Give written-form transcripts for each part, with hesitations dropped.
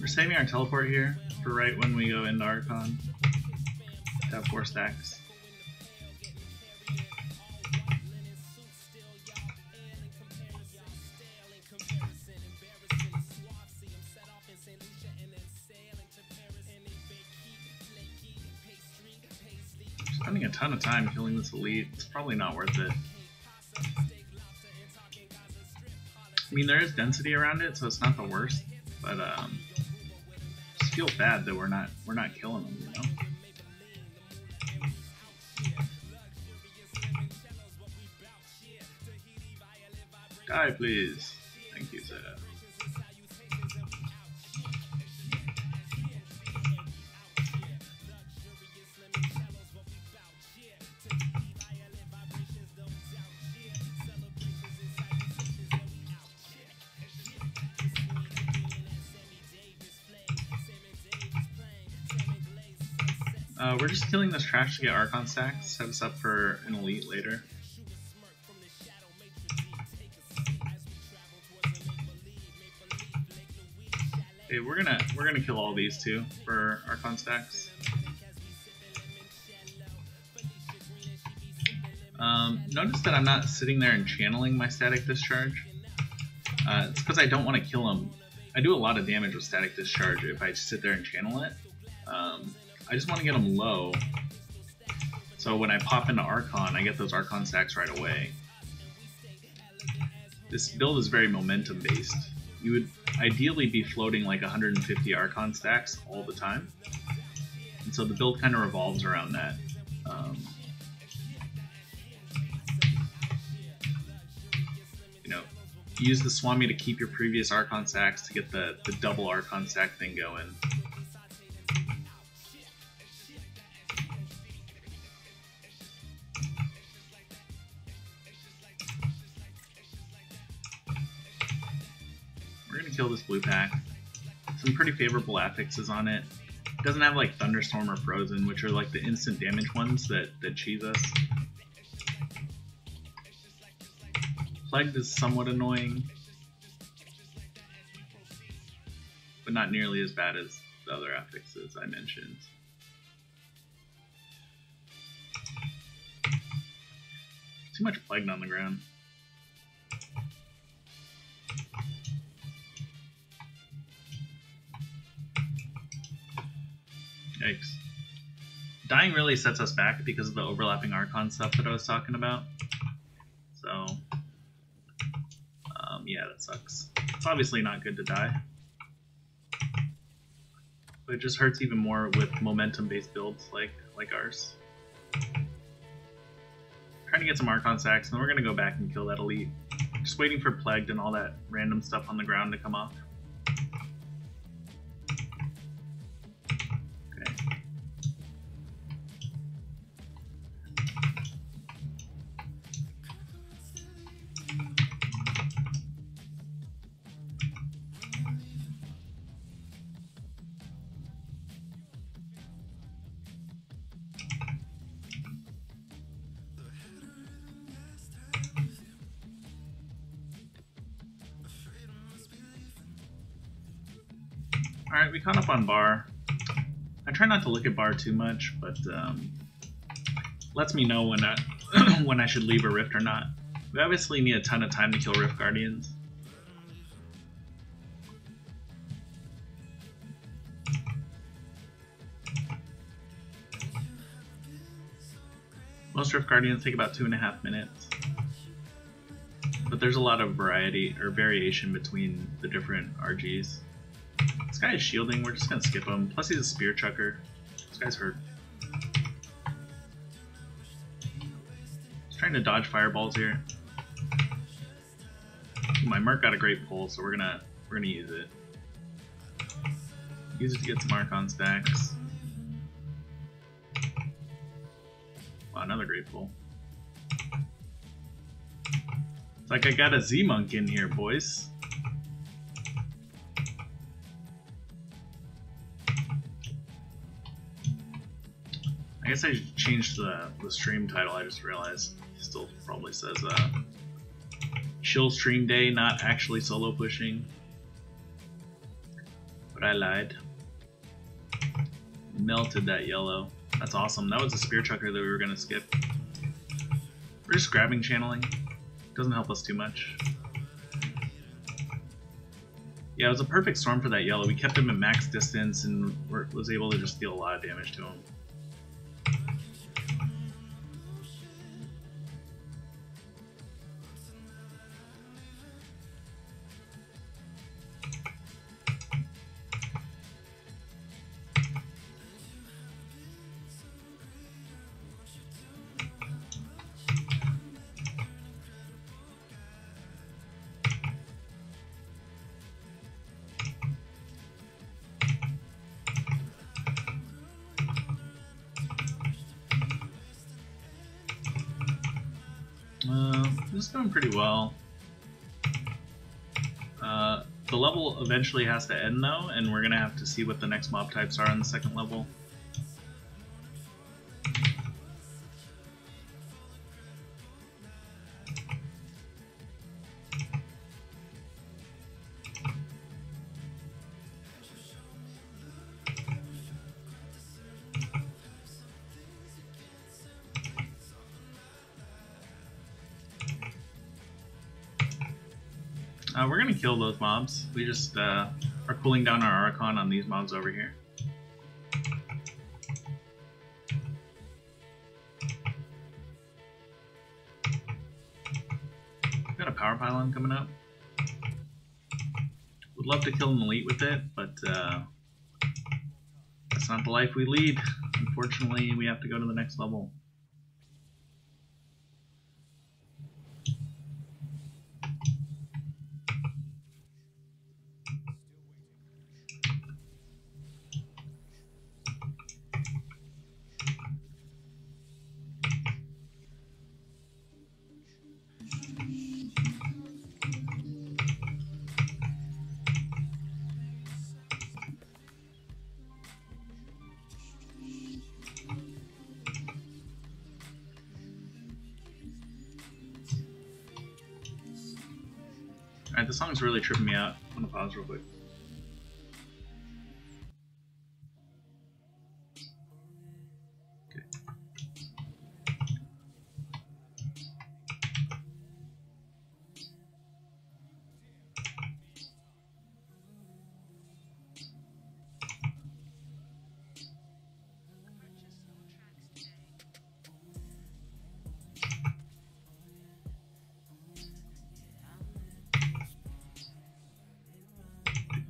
We're saving our teleport here for right when we go into Archon to have 4 stacks. Spending a ton of time killing this elite, it's probably not worth it. I mean, there is density around it, so it's not the worst, but just feels bad that we're not killing them, you know. Die, please. Thank you, sir. We're just killing this trash to get Archon stacks, set us up for an elite later. Okay, we're gonna kill all these too for Archon stacks. Notice that I'm not sitting there and channeling my static discharge. It's because I don't want to kill him. I do a lot of damage with static discharge if I just sit there and channel it. I just want to get them low, so when I pop into Archon, I get those Archon stacks right away. This build is very momentum based. You would ideally be floating like 150 Archon stacks all the time, and so the build kind of revolves around that. You know, use the Swami to keep your previous Archon stacks to get the double Archon stack thing going. Kill this blue pack. Some pretty favorable affixes on it. It doesn't have like Thunderstorm or Frozen, which are like the instant damage ones that cheese us. Plagued is somewhat annoying, but not nearly as bad as the other affixes I mentioned. Too much Plagued on the ground. Yikes. Dying really sets us back because of the overlapping Archon stuff that I was talking about. So, yeah, that sucks. It's obviously not good to die. But it just hurts even more with momentum-based builds like ours. Trying to get some Archon stacks, and then we're going to go back and kill that elite. Just waiting for Plagued and all that random stuff on the ground to come off. Alright, we caught up on bar. I try not to look at bar too much, but lets me know when when I should leave a rift or not. We obviously need a ton of time to kill Rift Guardians. Most Rift Guardians take about 2.5 minutes. But there's a lot of variety or variation between the different RGs. This guy is shielding, we're just gonna skip him. Plus he's a spear chucker. This guy's hurt. He's trying to dodge fireballs here. Ooh, my Merc got a great pull, so we're gonna use it. Use it to get some Archon stacks. Wow, another great pull. It's like I got a Z-Monk in here, boys. I guess I changed the stream title, I just realized. It still probably says chill stream day, not actually solo pushing. But I lied. Melted that yellow. That's awesome. That was a spear chucker that we were going to skip. We're just grabbing channeling. Doesn't help us too much. Yeah, it was a perfect storm for that yellow. We kept him at max distance and was able to just deal a lot of damage to him. This is doing pretty well. The level eventually has to end though, and we're gonna have to see what the next mob types are on the second level. We're gonna kill those mobs. We just are cooling down our Archon on these mobs over here. Got a power pylon coming up. Would love to kill an elite with it, but that's not the life we lead. Unfortunately, we have to go to the next level. Alright, this song's really tripping me out. I'm gonna pause real quick. Okay.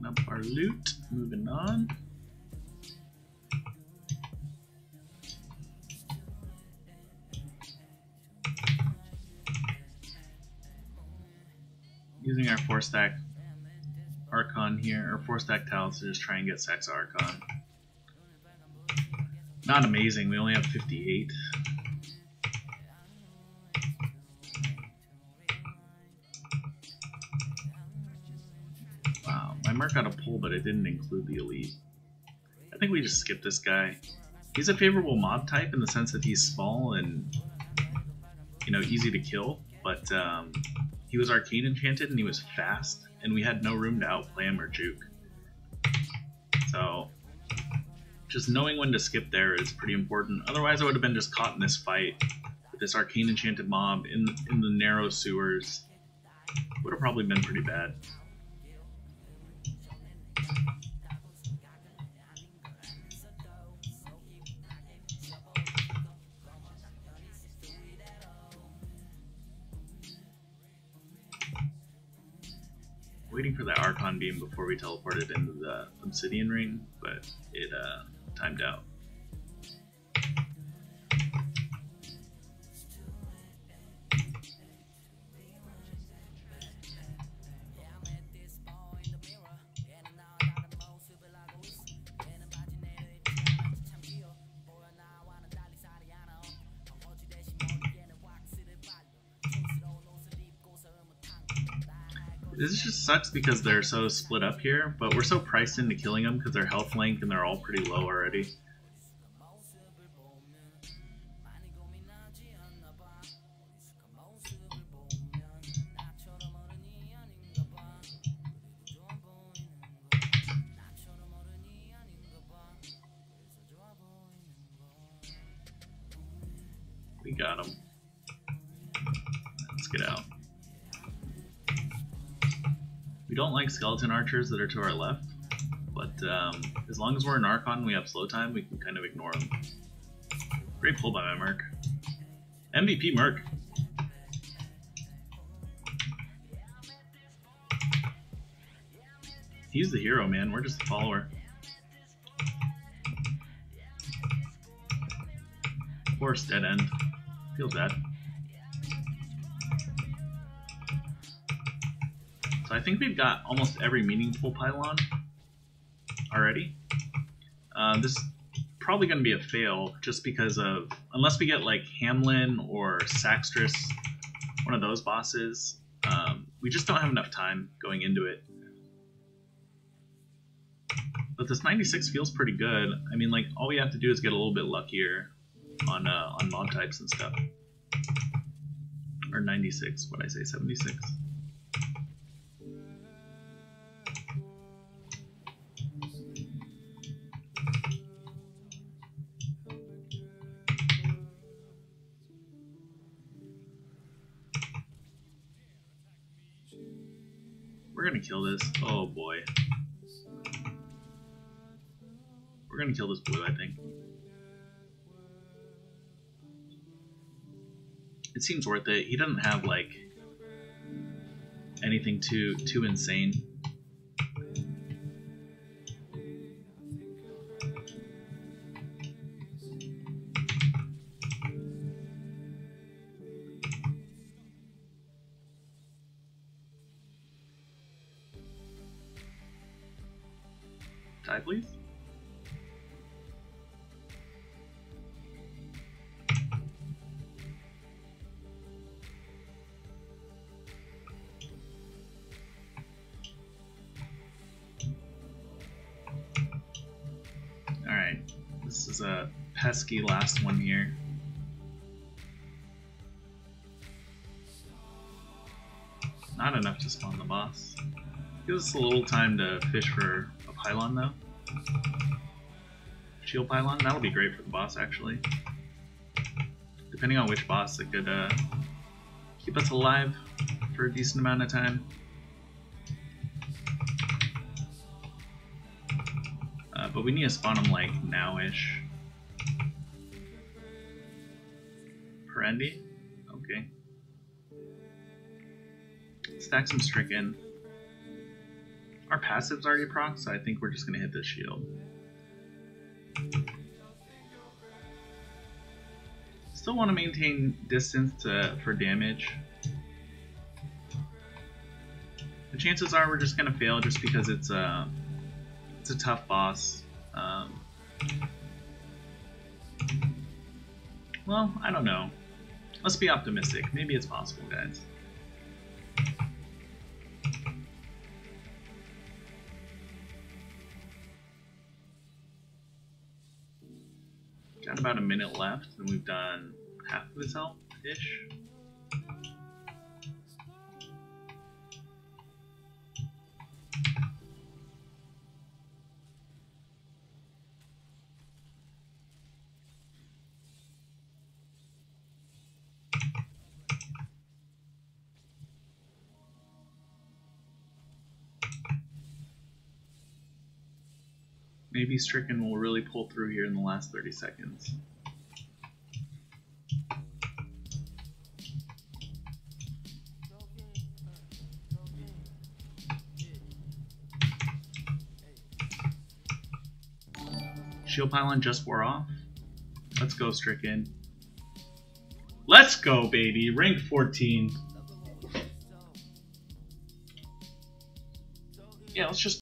Up our loot, moving on. Using our 4-stack Archon here, or 4-stack talents to just try and get Sex Archon. Not amazing, we only have 58. My Merc got a pull, but it didn't include the elite. I think we just skip this guy. He's a favorable mob type in the sense that he's small and, you know, easy to kill, but he was arcane enchanted and he was fast, and we had no room to outplay him or juke. So, just knowing when to skip there is pretty important. Otherwise, I would have been just caught in this fight with this arcane enchanted mob in the narrow sewers. Would have probably been pretty bad. Waiting for that Archon beam before we teleported into the obsidian ring, but it timed out. This just sucks because they're so split up here, but we're so priced into killing them because they're health link and they're all pretty low already. got him. Let's get out. We don't like skeleton archers that are to our left, but as long as we're in Archon and we have slow time, we can kind of ignore them. Great pull by my Merc. MVP Merc. He's the hero, man. We're just the follower. Of course, dead end. Feels bad. So I think we've got almost every meaningful pylon already. This is probably going to be a fail just because of, unless we get like Hamlin or Saxtrus, one of those bosses, we just don't have enough time going into it. But this 96 feels pretty good. I mean, like, all we have to do is get a little bit luckier on mob types and stuff. Or 96, what'd I say, 76? We're gonna kill this. Oh boy. We're gonna kill this blue, I think. It seems worth it. He doesn't have like anything too insane. Die, please. Alright, this is a pesky last one here. Not enough to spawn the boss. Gives us a little time to fish for a pylon though. Shield pylon, that'll be great for the boss actually. Depending on which boss, it could keep us alive for a decent amount of time. But we need to spawn them like now-ish. Perendi? Okay. Stack some Stricken. Our passive's already proc, so I think we're just gonna hit this shield. Still want to maintain distance for damage. The chances are we're just gonna fail just because it's a tough boss. Well, I don't know. Let's be optimistic. Maybe it's possible, guys. Got about a minute left, and we've done half of his health-ish. Maybe Stricken will really pull through here in the last 30 seconds. Shield pylon just wore off. Let's go, Stricken. Let's go, baby. Rank 14. Yeah, let's just